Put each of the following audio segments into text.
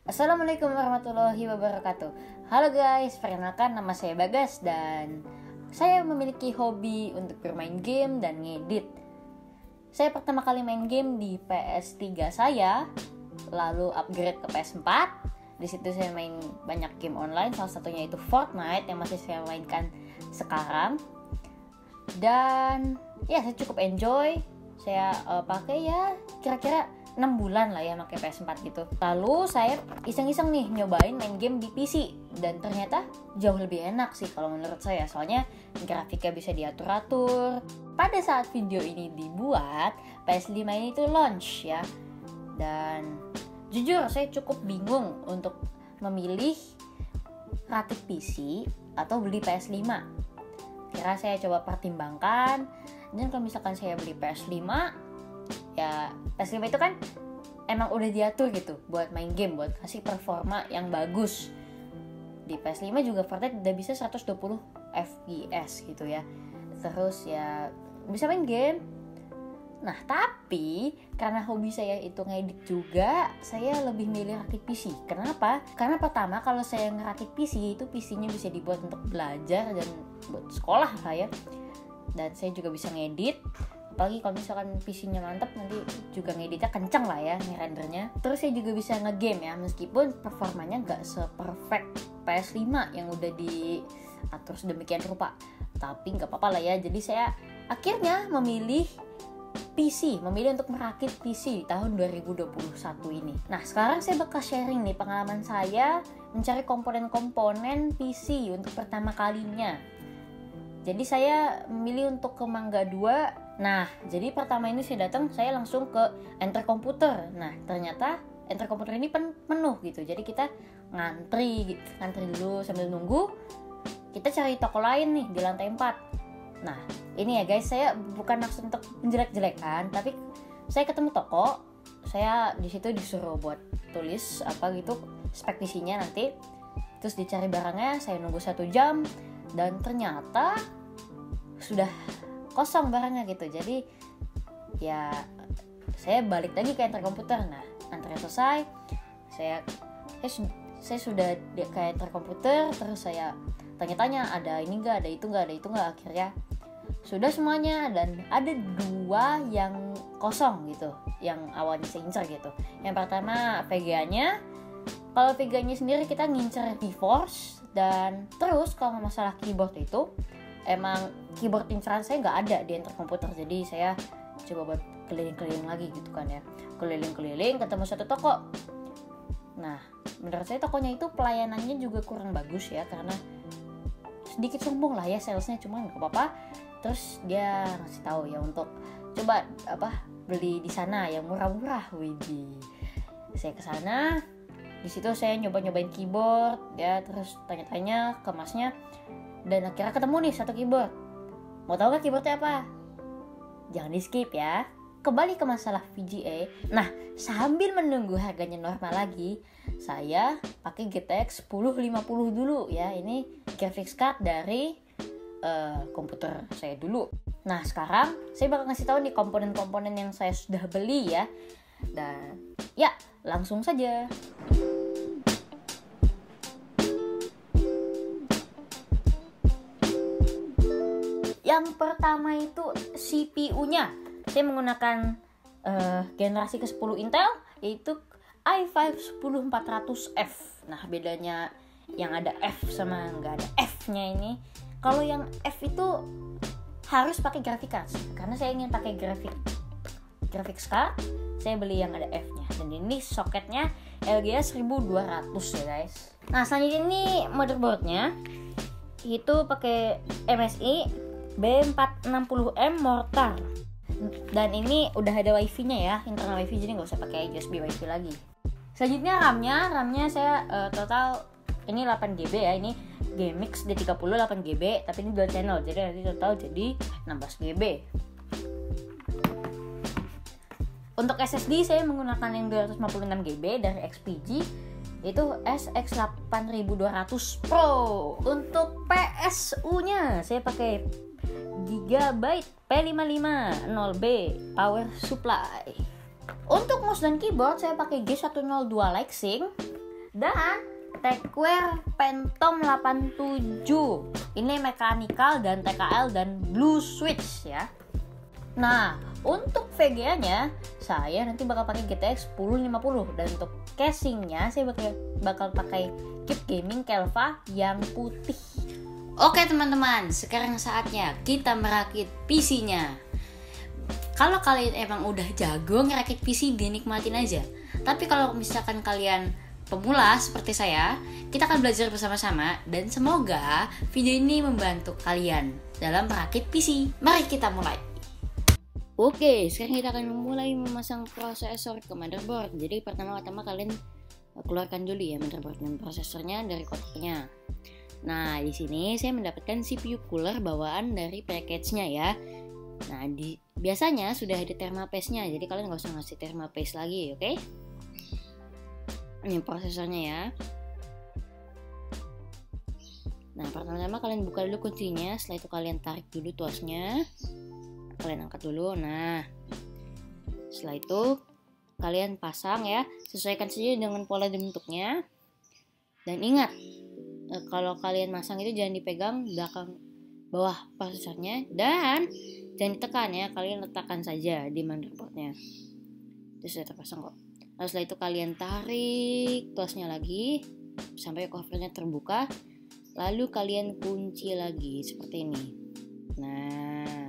Assalamualaikum warahmatullahi wabarakatuh. Halo guys, perkenalkan nama saya Bagas dan saya memiliki hobi untuk bermain game dan ngedit. Saya pertama kali main game di PS3 saya, lalu upgrade ke PS4. Di situ saya main banyak game online, salah satunya itu Fortnite yang masih saya mainkan sekarang. Dan ya saya cukup enjoy. Saya pakai ya kira-kira 6 bulan lah ya pakai PS4 gitu. Lalu saya iseng-iseng nih nyobain main game di PC dan ternyata jauh lebih enak sih kalau menurut saya. Soalnya grafiknya bisa diatur-atur. Pada saat video ini dibuat, PS5 ini tuh launch ya. Dan jujur saya cukup bingung untuk memilih rakit PC atau beli PS5. Kira saya coba pertimbangkan, dan kalau misalkan saya beli PS5, ya PS5 itu kan emang udah diatur gitu buat main game, buat kasih performa yang bagus. Di PS5 juga Fortnite udah bisa 120 fps gitu ya. Terus ya bisa main game. Nah tapi karena hobi saya itu ngedit juga, saya lebih milih rakit PC. Kenapa? Karena pertama kalau saya ngerakit PC, itu PC-nya bisa dibuat untuk belajar dan buat sekolah lah ya. Dan saya juga bisa ngedit. Apalagi kalau misalkan PC-nya mantap, nanti juga ngeditnya kenceng lah ya, ngerendernya. Terus saya juga bisa ngegame ya, meskipun performanya gak se-perfect PS5 yang udah diatur sedemikian rupa. Tapi gak apa-apa lah ya, jadi saya akhirnya memilih untuk merakit PC di tahun 2021 ini. Nah sekarang saya bakal sharing nih pengalaman saya mencari komponen-komponen PC untuk pertama kalinya. Jadi saya memilih untuk ke Mangga 2. Nah, jadi pertama ini saya langsung ke Enter Komputer. Nah, ternyata Enter Komputer ini penuh gitu. Jadi kita ngantri dulu sambil nunggu. Kita cari toko lain nih di lantai 4. Nah, ini ya guys, saya bukan maksud untuk menjelek-jelekan, tapi saya ketemu toko. Saya di situ disuruh buat tulis apa gitu spek PC-nya nanti. Terus dicari barangnya, saya nunggu 1 jam. Dan ternyata sudah kosong barangnya gitu. Jadi ya saya balik lagi ke Enter Komputer. Nah antrian selesai, saya sudah ke Enter Komputer. Terus saya tanya-tanya ada ini enggak, ada itu enggak. Akhirnya sudah semuanya, dan ada 2 yang kosong gitu, yang awalnya saya incer gitu. Yang pertama VGA-nya. Kalau VGA-nya sendiri kita ngincer GeForce. Dan terus kalau masalah keyboard itu, emang keyboard inceran saya nggak ada di Enter Komputer. Jadi saya coba buat keliling-keliling lagi gitu kan ya. Keliling-keliling ketemu satu toko. Nah menurut saya tokonya itu pelayanannya juga kurang bagus ya, karena sedikit sombong lah ya salesnya, cuma nggak apa-apa. Terus dia ngasih tahu ya untuk coba beli di sana yang murah-murah. Widih, saya kesana. Di situ saya nyobain keyboard ya, terus tanya-tanya ke masnya, dan akhirnya ketemu nih satu keyboard. Mau tahu gak keyboardnya apa? Jangan di skip ya. Kembali ke masalah VGA. Nah sambil menunggu harganya normal lagi, saya pakai GTX 1050 dulu ya. Ini graphics card dari komputer saya dulu. Nah sekarang saya bakal ngasih tahu nih komponen-komponen yang saya sudah beli ya. Dan ya langsung saja. Yang pertama itu CPU-nya. Saya menggunakan generasi ke-10 Intel, yaitu i5 10400F. Nah bedanya yang ada F sama nggak ada F-nya ini, kalau yang F itu harus pakai graphic card. Karena saya ingin pakai graphics card, saya beli yang ada F-nya. Dan ini soketnya LGA 1200 ya guys. Nah selanjutnya ini motherboardnya, itu pakai MSI B460M Mortar. Dan ini udah ada wifi-nya ya, internal wifi, jadi nggak usah pakai USB wifi lagi. Selanjutnya RAM-nya saya total ini 8GB ya. Ini GMX D30 8GB, tapi ini dual channel, jadi nanti total jadi 16GB. Untuk SSD saya menggunakan yang 256GB dari XPG, itu SX8200 Pro. Untuk PSU-nya saya pakai Gigabyte P550B power supply. Untuk mouse dan keyboard saya pakai G102 Lexing Dan Tecware Phantom 87. Ini mechanical dan TKL dan blue switch ya. Nah, untuk VGA-nya saya nanti bakal pakai GTX 1050 dan untuk casingnya saya bakal pakai Keep Gaming Kelva yang putih. Oke teman-teman, sekarang saatnya kita merakit PC-nya. Kalau kalian emang udah jago ngerakit PC, dinikmatin aja. Tapi kalau misalkan kalian pemula seperti saya, kita akan belajar bersama-sama dan semoga video ini membantu kalian dalam merakit PC. Mari kita mulai. Oke, sekarang kita akan memulai memasang prosesor ke motherboard. Jadi pertama-tama kalian keluarkan dulu ya motherboard dan prosesornya dari kotaknya. Nah, di sini saya mendapatkan CPU cooler bawaan dari package-nya ya. Nah, biasanya sudah ada thermapaste-nya, jadi kalian nggak usah ngasih thermapaste lagi, oke? Ini prosesornya ya. Nah, pertama-tama kalian buka dulu kuncinya. Setelah itu kalian tarik dulu tuasnya. Kalian angkat dulu. Nah, setelah itu kalian pasang ya. Sesuaikan saja dengan pola dan bentuknya. Dan ingat, kalau kalian masang itu jangan dipegang belakang bawah prosesornya. Dan jangan ditekan ya. Kalian letakkan saja di motherboardnya. Itu sudah terpasang kok. Lalu setelah itu kalian tarik tuasnya lagi sampai covernya terbuka. Lalu kalian kunci lagi seperti ini. Nah,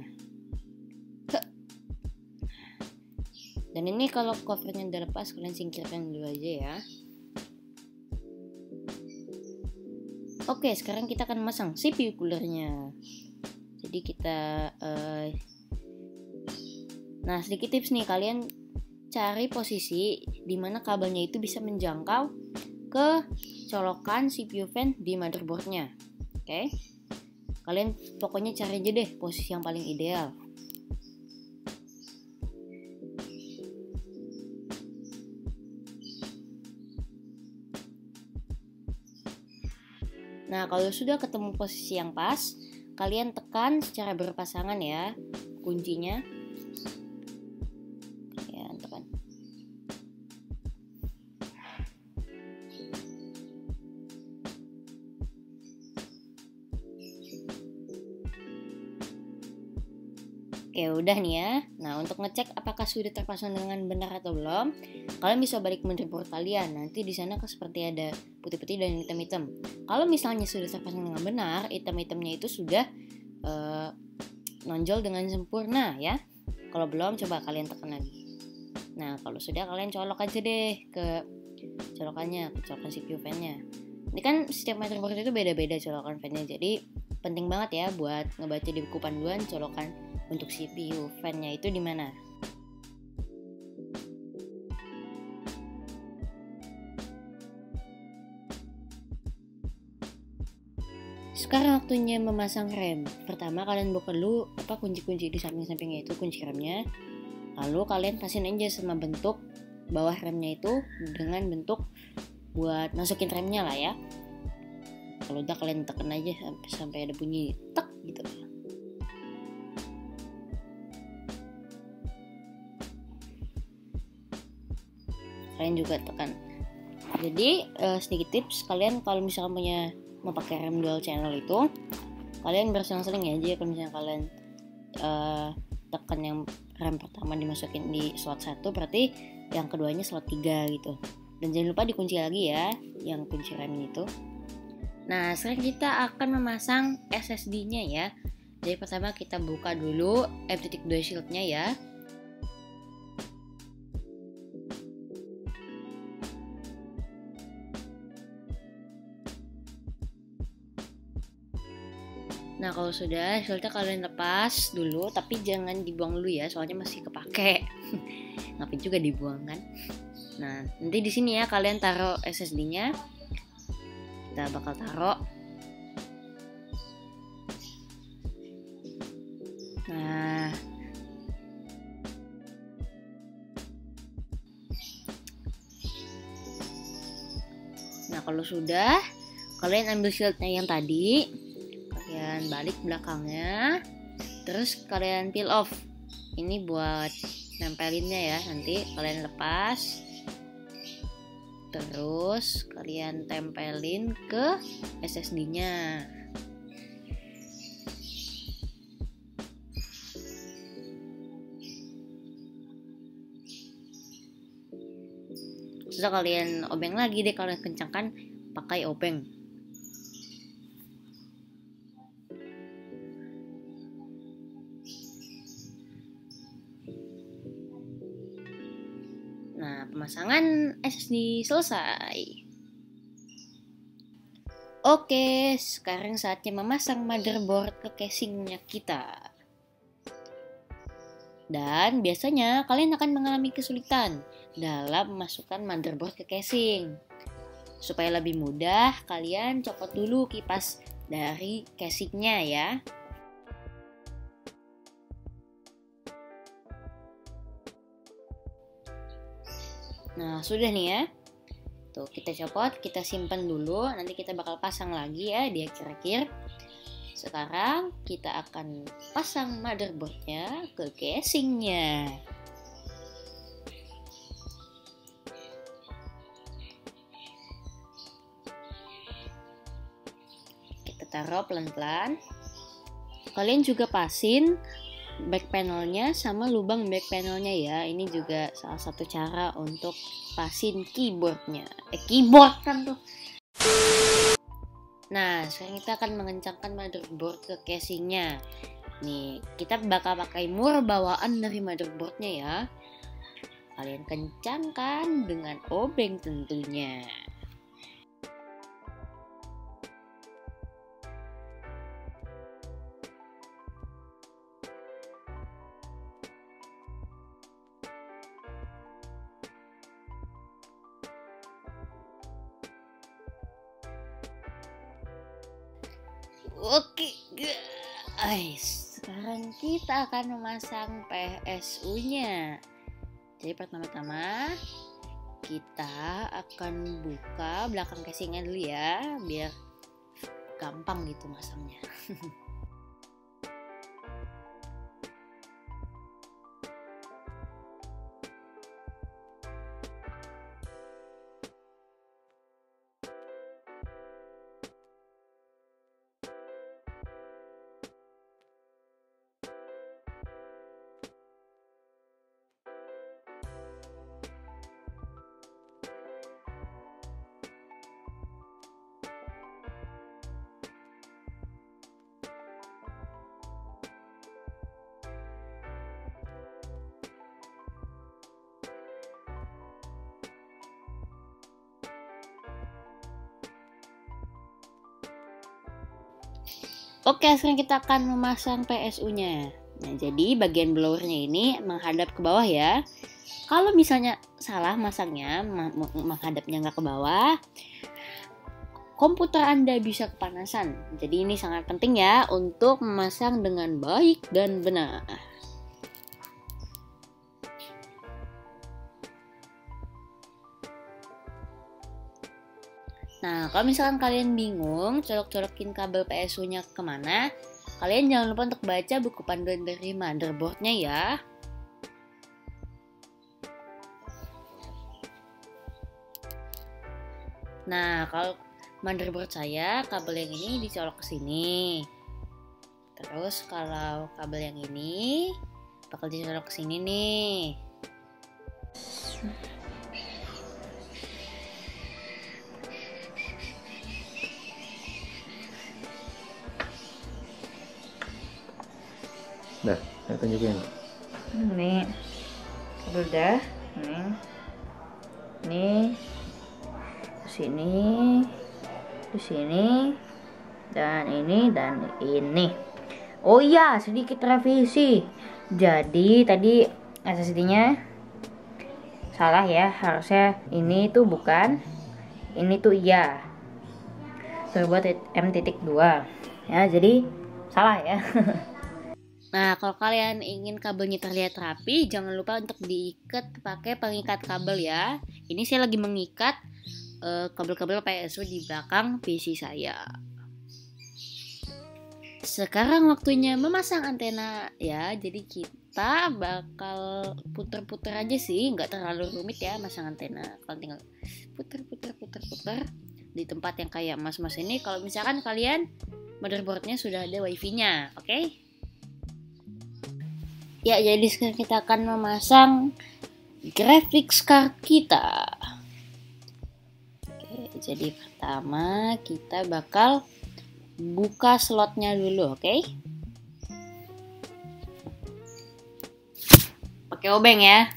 dan ini kalau covernya udah lepas kalian singkirkan dulu aja ya. Oke, sekarang kita akan masang CPU coolernya. Jadi kita nah sedikit tips nih, kalian cari posisi di mana kabelnya itu bisa menjangkau ke colokan CPU fan di motherboardnya. Oke. Kalian pokoknya cari aja deh posisi yang paling ideal. Nah, kalau sudah ketemu posisi yang pas, kalian tekan secara berpasangan ya kuncinya. Oke, udah nih ya. Nah, untuk ngecek apakah sudah terpasang dengan benar atau belum, kalian bisa balik motherboard kalian. Nanti di sana seperti ada putih-putih dan hitam-hitam. Kalau misalnya sudah terpasang dengan benar, hitam-hitamnya itu sudah nonjol dengan sempurna ya. Kalau belum, coba kalian tekan lagi. Nah, kalau sudah kalian colok aja deh ke colokannya, ke colokan CPU fan-nya. Ini kan setiap motherboard itu beda-beda colokan fan-nya. Jadi penting banget ya buat ngebaca di buku panduan colokan untuk CPU fan-nya itu di mana. Sekarang waktunya memasang RAM. Pertama kalian buka dulu kunci-kunci di samping-sampingnya itu kunci RAM-nya. Lalu kalian pasin aja sama bentuk bawah RAM-nya itu dengan bentuk buat masukin RAM-nya lah ya. Kalau udah kalian tekan aja sampai ada bunyi tek gitu. Kalian juga tekan. Jadi sedikit tips, kalian kalau misalkan mau pakai RAM dual channel itu, kalian berselang-seling ya aja. Kalau misalnya kalian tekan yang RAM pertama dimasukin di slot 1, berarti yang keduanya slot 3 gitu. Dan jangan lupa dikunci lagi ya yang kunci RAM itu. Nah, sekarang kita akan memasang SSD-nya ya. Jadi pertama kita buka dulu M.2 Shield-nya ya. Nah, kalau sudah, shieldnya kalian lepas dulu, tapi jangan dibuang dulu ya, soalnya masih kepake. Ngapain juga dibuang kan? Nah, nanti di sini ya kalian taruh SSD-nya. Kita bakal taruh. Nah, kalau sudah, kalian ambil shieldnya yang tadi, kalian balik belakangnya, terus kalian peel off. Ini buat nempelinnya ya, nanti kalian lepas, Terus kalian tempelin ke SSD-nya. Terus kalian obeng lagi deh, kalau kencangkan pakai obeng. Nah, pemasangan SSD selesai. Oke, sekarang saatnya memasang motherboard ke casingnya kita. Dan biasanya kalian akan mengalami kesulitan dalam memasukkan motherboard ke casing. Supaya lebih mudah, kalian copot dulu kipas dari casingnya ya. Nah, sudah nih ya. Tuh, kita copot, kita simpan dulu. Nanti kita bakal pasang lagi ya di akhir-akhir. Sekarang kita akan pasang motherboardnya ke casingnya. Kita taruh pelan-pelan. Kalian juga pasin back panelnya sama lubang back panelnya ya. Ini juga salah satu cara untuk pasin keyboardnya. Keyboard kan tuh. Nah, sekarang kita akan mengencangkan motherboard ke casingnya. Nih, kita bakal pakai mur bawaan dari motherboardnya ya. Kalian kencangkan dengan obeng tentunya. Oke guys, sekarang kita akan memasang PSU-nya. Jadi pertama-tama kita akan buka belakang casingnya dulu ya, biar gampang gitu masangnya. Oke, sekarang kita akan memasang PSU-nya. Nah, jadi bagian blowernya ini menghadap ke bawah ya. Kalau misalnya salah masangnya, menghadapnya nggak ke bawah, komputer Anda bisa kepanasan. Jadi ini sangat penting ya untuk memasang dengan baik dan benar. Nah, kalau misalkan kalian bingung colok-colokin kabel PSU-nya kemana, kalian jangan lupa untuk baca buku panduan dari motherboard-nya ya. Nah, kalau motherboard saya, kabel yang ini dicolok ke sini. Terus kalau kabel yang ini bakal dicolok ke sini nih. Dah, saya tunjukin. Nih, udah. Nih, sini, di sini, dan ini dan ini. Oh iya, sedikit revisi. Jadi tadi SSD-nya salah ya, harusnya ini tuh bukan, ini tuh iya. Terbuat M.2 ya, jadi salah ya. Nah, kalau kalian ingin kabelnya terlihat rapi, jangan lupa untuk diikat pakai pengikat kabel ya. Ini saya lagi mengikat kabel-kabel PSU di belakang PC saya. Sekarang waktunya memasang antena ya. Jadi kita bakal puter-puter aja sih, nggak terlalu rumit ya masang antena. Kalau tinggal puter di tempat yang kayak mas-mas ini. Kalau misalkan kalian motherboardnya sudah ada wifi-nya, oke? Ya, jadi sekarang kita akan memasang graphics card kita. Oke, jadi pertama kita bakal buka slotnya dulu, oke? Pakai obeng ya.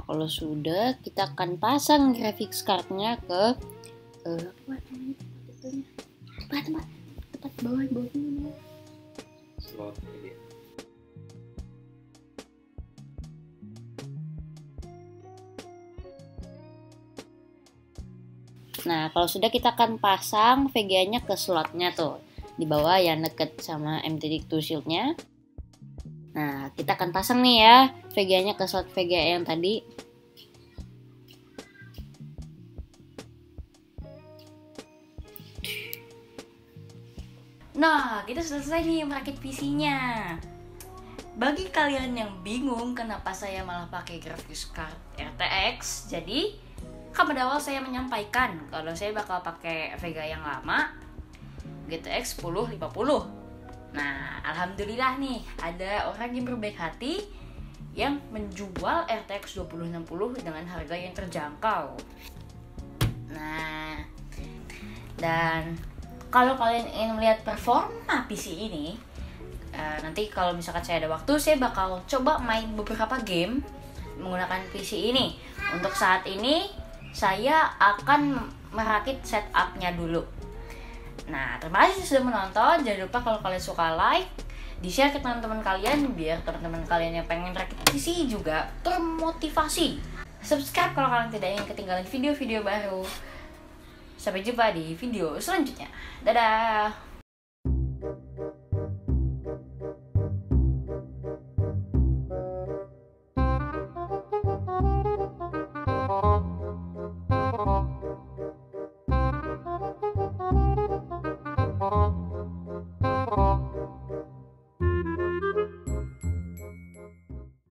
Kalau sudah, kita akan pasang graphics card-nya ke tempat bawah ini. Slot ini. Nah, kalau sudah kita akan pasang VGA-nya ke slotnya tuh di bawah yang deket sama MT2 shield-nya. Nah, kita akan pasang nih ya VGA-nya ke slot VGA yang tadi. Nah, kita sudah selesai nih merakit PC-nya. Bagi kalian yang bingung kenapa saya malah pakai graphics card RTX, jadi pada awal saya menyampaikan kalau saya bakal pakai Vega yang lama, GTX 1050. Nah, alhamdulillah nih ada orang yang berbaik hati yang menjual RTX 2060 dengan harga yang terjangkau. Nah, dan kalau kalian ingin melihat performa PC ini, nanti kalau misalkan saya ada waktu, saya bakal coba main beberapa game menggunakan PC ini. Untuk saat ini, saya akan merakit setupnya dulu. Nah, terima kasih sudah menonton. Jangan lupa kalau kalian suka like, di-share ke teman-teman kalian, biar teman-teman kalian yang pengen rakit PC juga termotivasi. Subscribe kalau kalian tidak ingin ketinggalan video-video baru. Sampai jumpa di video selanjutnya. Dadah!